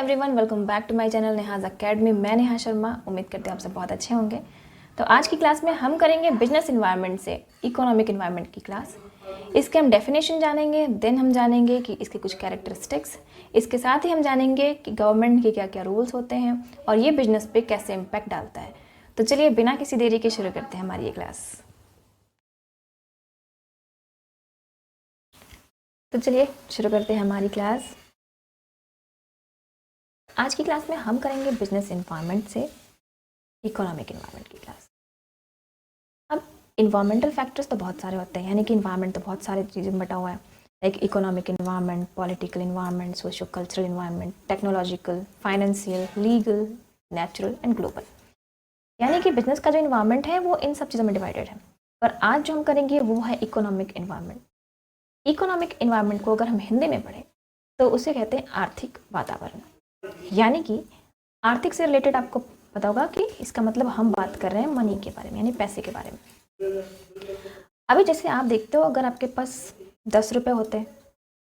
Everyone, welcome back to my channel Neha's academy. मैं नेहा शर्मा। उम्मीद करते हैं आप सब बहुत अच्छे होंगे। तो आज की क्लास में हम करेंगे बिजनेस इन्वायरमेंट से इकोनॉमिक इन्वायरमेंट की क्लास। इसके हम डेफिनेशन जानेंगे, देन हम जानेंगे कि इसके कुछ कैरेक्टरिस्टिक्स, इसके साथ ही हम जानेंगे कि गवर्नमेंट के क्या क्या रूल्स होते हैं और ये बिजनेस पे कैसे इम्पैक्ट डालता है। तो चलिए बिना किसी देरी के शुरू करते हैं हमारी ये क्लास। तो चलिए शुरू करते हैं हमारी क्लास। आज की क्लास में हम करेंगे बिजनेस इन्वायरमेंट से इकोनॉमिक इन्वायरमेंट की क्लास। अब इन्वायरमेंटल फैक्टर्स तो बहुत सारे होते हैं, यानी कि इन्वायरमेंट तो बहुत सारे चीज़ें में बटा हुआ है, like economic environment, political environment, socio cultural environment, technological, financial, legal, natural and global. यानी कि बिजनेस का जो इन्वायरमेंट है वो इन सब चीज़ों में डिवाइडेड है। पर आज जो हम करेंगे वो है इकोनॉमिक इन्वायरमेंट। इकोनॉमिक इन्वायरमेंट को अगर हम हिंदी में पढ़ें तो उसे कहते हैं आर्थिक वातावरण। यानी कि आर्थिक से रिलेटेड आपको पता होगा कि इसका मतलब हम बात कर रहे हैं मनी के बारे में, यानी पैसे के बारे में। अभी जैसे आप देखते हो, अगर आपके पास 10 रुपये होते हैं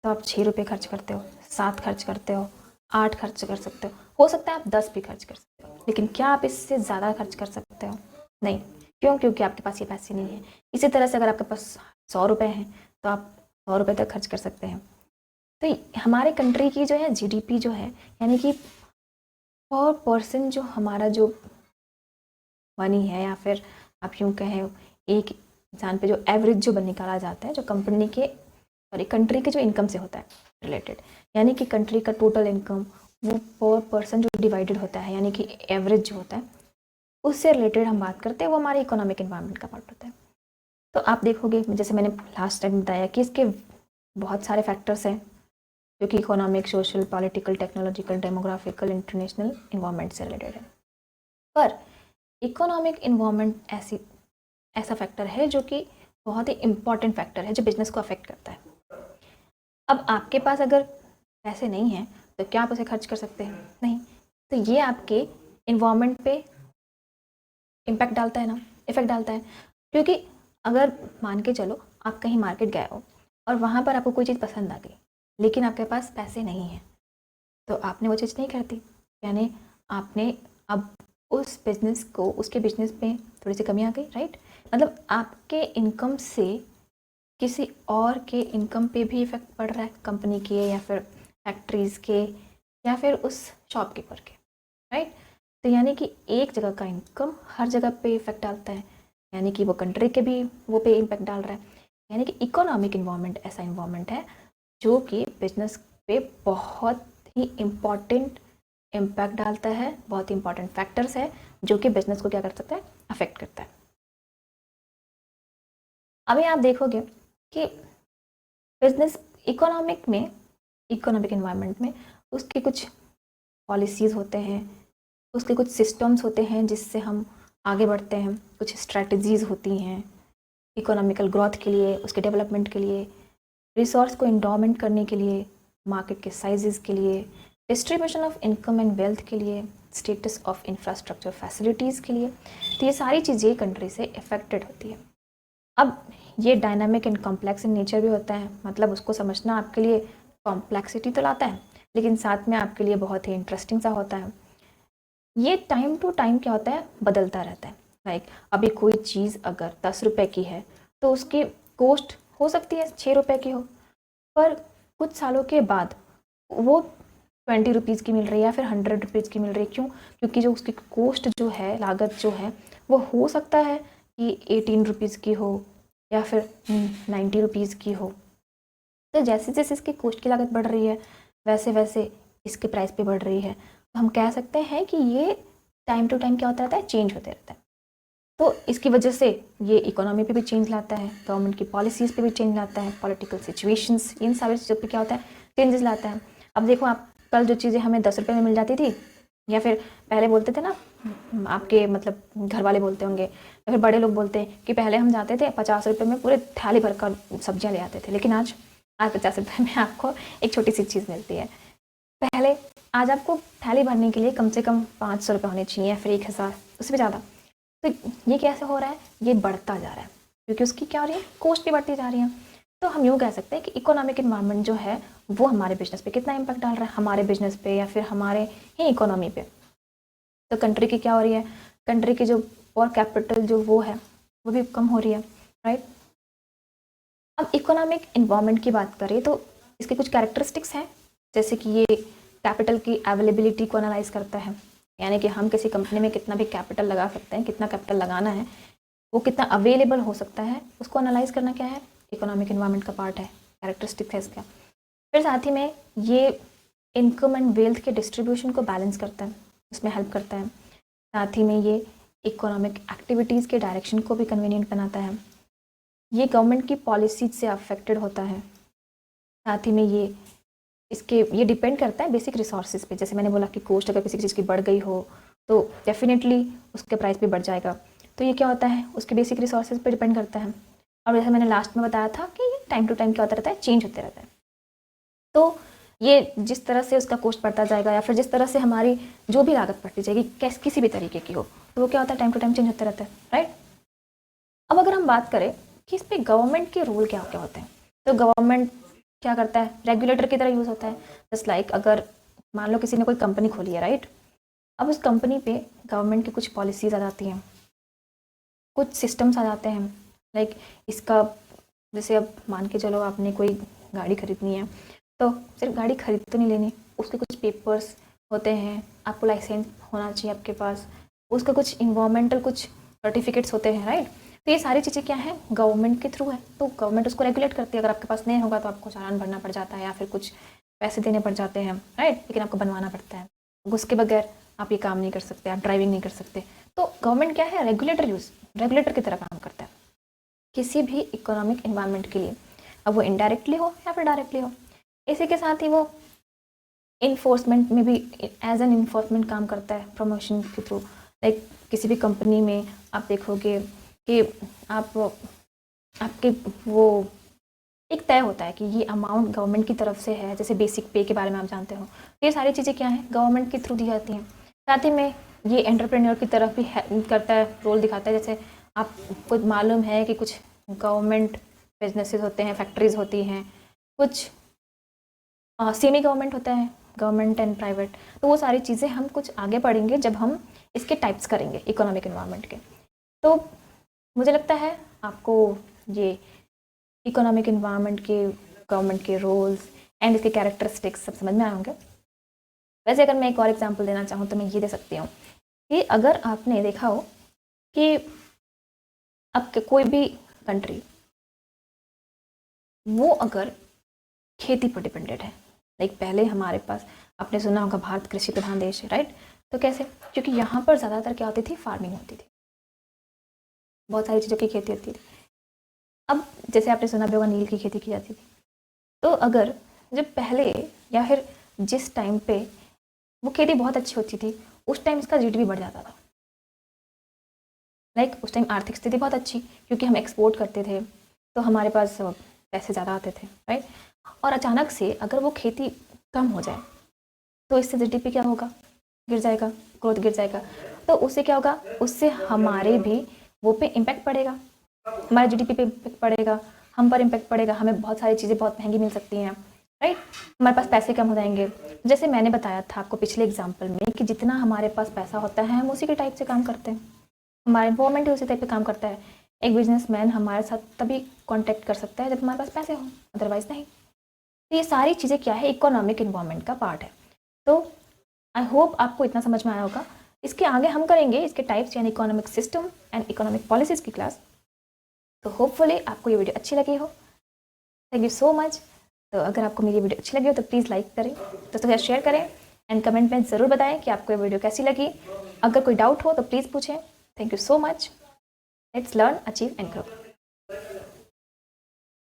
तो आप 6 रुपये खर्च करते हो, 7 खर्च करते हो, 8 खर्च कर सकते हो सकता है आप 10 भी खर्च कर सकते हो, लेकिन क्या आप इससे ज़्यादा खर्च कर सकते हो? नहीं। क्यों? क्योंकि आपके पास ये पैसे नहीं है। इसी तरह से अगर आपके पास 100 रुपये हैं तो आप 100 रुपये तक खर्च कर सकते हैं। तो हमारे कंट्री की जो है जीडीपी जो है, यानी कि पर पर्सन जो हमारा जो मनी है, या फिर आप यूँ कहें एक इंसान पे जो एवरेज जो निकाला जाता है, जो कंपनी के सॉरी कंट्री के जो इनकम से होता है रिलेटेड, यानी कि कंट्री का टोटल इनकम वो पर पर्सन जो डिवाइडेड होता है, यानी कि एवरेज जो होता है, उससे रिलेटेड हम बात करते हैं, वो हमारे इकोनॉमिक इन्वायरमेंट का पार्ट होता है। तो आप देखोगे, जैसे मैंने लास्ट टाइम बताया कि इसके बहुत सारे फैक्टर्स हैं जो कि economic, social, political, technological, demographical, international environment से रिलेटेड है। पर इकोनॉमिक इन्वायरमेंट ऐसा फैक्टर है जो कि बहुत ही इम्पॉर्टेंट फैक्टर है, जो बिजनेस को अफेक्ट करता है। अब आपके पास अगर पैसे नहीं हैं तो क्या आप उसे खर्च कर सकते हैं? नहीं। तो ये आपके इन्वायरमेंट पे इम्पैक्ट डालता है ना, इफेक्ट डालता है। क्योंकि अगर मान के चलो आप कहीं मार्केट गए हो और वहाँ पर आपको कोई चीज़ पसंद आ गई, लेकिन आपके पास पैसे नहीं हैं, तो आपने वो चीज़ नहीं करती, यानी आपने अब उस बिज़नेस को, उसके बिजनेस में थोड़ी सी कमी आ गई, राइट? मतलब आपके इनकम से किसी और के इनकम पे भी इफेक्ट पड़ रहा है, कंपनी के या फिर फैक्ट्रीज़ के या फिर उस शॉपकीपर के, राइट? तो यानी कि एक जगह का इनकम हर जगह पे इफेक्ट डालता है, यानी कि वो कंट्री के भी वो पे इम्पेक्ट डाल रहा है। यानी कि इकोनॉमिक इन्वायरमेंट ऐसा इन्वायरमेंट है जो कि बिजनेस पे बहुत ही इम्पॉर्टेंट इम्पैक्ट डालता है, बहुत ही इंपॉर्टेंट फैक्टर्स है जो कि बिजनेस को क्या कर सकता है, अफेक्ट करता है। अभी आप देखोगे कि बिजनेस इकोनॉमिक इन्वायरमेंट में उसके कुछ पॉलिसीज़ होते हैं, उसके कुछ सिस्टम्स होते हैं जिससे हम आगे बढ़ते हैं, कुछ स्ट्रैटेजीज़ होती हैं इकोनॉमिकल ग्रोथ के लिए, उसके डेवलपमेंट के लिए, रिसोर्स को इंडोमेंट करने के लिए, मार्केट के साइजेस के लिए, distribution of income and wealth के लिए, स्टेटस ऑफ इंफ्रास्ट्रक्चर फैसिलिटीज़ के लिए। तो ये सारी चीज़ें कंट्री से इफेक्टेड होती है। अब ये dynamic and complex in nature भी होता है, मतलब उसको समझना आपके लिए कॉम्प्लेक्सिटी तो लाता है, लेकिन साथ में आपके लिए बहुत ही इंटरेस्टिंग सा होता है। ये टाइम टू टाइम क्या होता है, बदलता रहता है। लाइक अभी कोई चीज़ अगर 10 रुपये की है तो उसकी कॉस्ट हो सकती है 6 रुपये की हो, पर कुछ सालों के बाद वो 20 रुपीज़ की मिल रही है या फिर 100 रुपीज़ की मिल रही है। क्यों? क्योंकि जो उसकी कॉस्ट जो है, लागत जो है, वो हो सकता है कि 18 रुपीज़ की हो या फिर 90 रुपीज़ की हो। तो जैसे जैसे इसकी कॉस्ट की लागत बढ़ रही है वैसे वैसे इसके प्राइस पे बढ़ रही है। तो हम कह सकते हैं कि ये टाइम टू टाइम क्या होता रहता है, चेंज होते रहता है। तो इसकी वजह से ये इकोनॉमी पे भी चेंज लाता है, गवर्नमेंट की पॉलिसीज़ पे भी चेंज लाता है, पॉलिटिकल सिचुएशंस, इन सारी चीज़ों पे क्या होता है, चेंजेस लाता है। अब देखो, आप कल जो चीज़ें हमें 10 रुपये में मिल जाती थी, या फिर पहले बोलते थे ना, आपके मतलब घर वाले बोलते होंगे या फिर बड़े लोग बोलते हैं कि पहले हम जाते थे 50 रुपये में पूरे थाली भर कर सब्जियाँ ले आते थे, लेकिन आज 50 रुपये में आपको एक छोटी सी चीज़ मिलती है। पहले आज आपको थाली भरने के लिए कम से कम 500 रुपये होने चाहिए या फिर 1000, उससे भी ज़्यादा। तो ये कैसे हो रहा है, ये बढ़ता जा रहा है क्योंकि उसकी क्या हो रही है, कॉस्ट भी बढ़ती जा रही है। तो हम यूँ कह सकते हैं कि इकोनॉमिक इन्वायरमेंट जो है वो हमारे बिजनेस पे कितना इम्पैक्ट डाल रहा है, हमारे बिजनेस पे या फिर हमारे ही इकोनॉमी पे। तो कंट्री की क्या हो रही है, कंट्री की जो और कैपिटल जो वो है वो भी कम हो रही है, राइट। अब इकोनॉमिक इन्वायरमेंट की बात करें तो इसके कुछ कैरेक्टरिस्टिक्स हैं, जैसे कि ये कैपिटल की अवेलेबिलिटी को एनालाइज करता है, यानी कि हम किसी कंपनी में कितना भी कैपिटल लगा सकते हैं, कितना कैपिटल लगाना है, वो कितना अवेलेबल हो सकता है, उसको एनालाइज करना क्या है, इकोनॉमिक इन्वायरमेंट का पार्ट है, कैरेक्टरिस्टिक है इसका। फिर साथ ही में ये इनकम एंड वेल्थ के डिस्ट्रीब्यूशन को बैलेंस करता है, उसमें हेल्प करता है। साथ ही में ये इकोनॉमिक एक्टिविटीज़ के डायरेक्शन को भी कन्वीनियंट बनाता है। ये गवर्नमेंट की पॉलिसीज से अफेक्टेड होता है। साथ ही में ये डिपेंड करता है बेसिक रिसोर्सेज पे, जैसे मैंने बोला कि कॉस्ट अगर किसी चीज़ की बढ़ गई हो तो डेफिनेटली उसके प्राइस भी बढ़ जाएगा। तो ये क्या होता है, उसके बेसिक रिसोर्सेज पे डिपेंड करता है। और जैसे मैंने लास्ट में बताया था कि टाइम टू टाइम क्या होता रहता है, चेंज होते रहता है। तो ये जिस तरह से उसका कॉस्ट बढ़ता जाएगा या फिर जिस तरह से हमारी जो भी लागत बढ़ती जाएगी किसी भी तरीके की हो, तो वो क्या होता है, टाइम टू टाइम चेंज होते रहता है, राइट। अब अगर हम बात करें कि इस पर गवर्नमेंट के रोल क्या क्या होते हैं, तो गवर्नमेंट क्या करता है, रेगुलेटर की तरह यूज़ होता है। जस्ट लाइक अगर मान लो किसी ने कोई कंपनी खोली है, राइट, अब उस कंपनी पे गवर्नमेंट की कुछ पॉलिसीज आ जाती हैं, कुछ सिस्टम्स आ जाते हैं, लाइक इसका जैसे अब मान के चलो आपने कोई गाड़ी खरीदनी है, तो सिर्फ गाड़ी खरीद तो नहीं लेनी, उसके कुछ पेपर्स होते हैं, आपको लाइसेंस होना चाहिए आपके पास, उसका कुछ इन्वायरमेंटल कुछ सर्टिफिकेट्स होते हैं, राइट। तो ये सारी चीज़ें क्या है, गवर्नमेंट के थ्रू है, तो गवर्नमेंट उसको रेगुलेट करती है। अगर आपके पास नहीं होगा तो आपको चालान भरना पड़ जाता है या फिर कुछ पैसे देने पड़ जाते हैं, राइट, लेकिन आपको बनवाना पड़ता है। उसके बगैर आप ये काम नहीं कर सकते, आप ड्राइविंग नहीं कर सकते। तो गवर्नमेंट क्या है, रेगुलेटर की तरह काम करता है किसी भी इकोनॉमिक इन्वायरमेंट के लिए, अब वो इनडायरेक्टली हो या फिर डायरेक्टली हो। इसी के साथ ही वो इन्फोर्समेंट में भी एज एन इन्फोर्समेंट काम करता है, प्रमोशन के थ्रू। लाइक किसी भी कंपनी में आप देखोगे कि आपके वो एक तय होता है कि ये अमाउंट गवर्नमेंट की तरफ से है, जैसे बेसिक पे के बारे में आप जानते हो, ये सारी चीज़ें क्या हैं, गवर्नमेंट के थ्रू दी जाती हैं। साथ ही में ये एंटरप्रेन्योर की तरफ भी करता है, रोल दिखाता है। जैसे आपको मालूम है कि कुछ गवर्नमेंट बिजनेसेस होते हैं, फैक्ट्रीज होती हैं, कुछ सेमी गवर्नमेंट होता है, गवर्नमेंट एंड प्राइवेट। तो वो सारी चीज़ें हम कुछ आगे पढ़ेंगे जब हम इसके टाइप्स करेंगे इकोनॉमिक इन्वायरमेंट के। तो मुझे लगता है आपको ये इकोनॉमिक इन्वायरमेंट के, गवर्नमेंट के रोल्स एंड इसके कैरेक्टरिस्टिक्स सब समझ में आए होंगे। वैसे अगर मैं एक और एग्जांपल देना चाहूँ तो मैं ये दे सकती हूँ कि अगर आपने देखा हो कि अब कोई भी कंट्री वो अगर खेती पर डिपेंडेड है, लाइक पहले हमारे पास आपने सुना होगा भारत कृषि प्रधान देश है, राइट। तो कैसे, क्योंकि यहाँ पर ज़्यादातर क्या होती थी, फार्मिंग होती थी, बहुत सारी चीज़ों की खेती होती थी। अब जैसे आपने सुना भी होगा नील की खेती की जाती थी। तो अगर जब पहले या फिर जिस टाइम पे वो खेती बहुत अच्छी होती थी, उस टाइम इसका जीडीपी बढ़ जाता था। लाइक उस टाइम आर्थिक स्थिति बहुत अच्छी, क्योंकि हम एक्सपोर्ट करते थे तो हमारे पास पैसे ज़्यादा आते थे, राइट। और अचानक से अगर वो खेती कम हो जाए तो इससे जीडीपी क्या होगा, गिर जाएगा, ग्रोथ गिर जाएगा। तो उससे क्या होगा, उससे हमारे भी वो पे इम्पैक्ट पड़ेगा, हमारे जीडीपी पे इम्पैक्ट पड़ेगा, हम पर इम्पैक्ट पड़ेगा, हमें बहुत सारी चीज़ें बहुत महंगी मिल सकती हैं, राइट। हमारे पास पैसे कम हो जाएंगे। जैसे मैंने बताया था आपको पिछले एग्जाम्पल में कि जितना हमारे पास पैसा होता है हम उसी के टाइप से काम करते हैं, हमारा इन्वायरमेंट उसी टाइप पे काम करता है। एक बिजनेसमैन हमारे साथ तभी कॉन्टैक्ट कर सकता है जब हमारे पास पैसे हों, अदरवाइज नहीं। तो ये सारी चीज़ें क्या है, इकोनॉमिक इन्वायरमेंट का पार्ट है। तो आई होप आपको इतना समझ में आया होगा। इसके आगे हम करेंगे इसके टाइप्स यानी economic system and economic policies की क्लास। तो होपफुली आपको ये वीडियो अच्छी लगी हो। Thank you so much. तो अगर आपको मेरी वीडियो अच्छी लगी हो तो प्लीज़ लाइक करें, दोस्तों के साथ शेयर करें एंड कमेंट में ज़रूर बताएं कि आपको ये वीडियो कैसी लगी। अगर कोई डाउट हो तो प्लीज़ पूछें। Thank you so much. Let's learn, achieve and grow.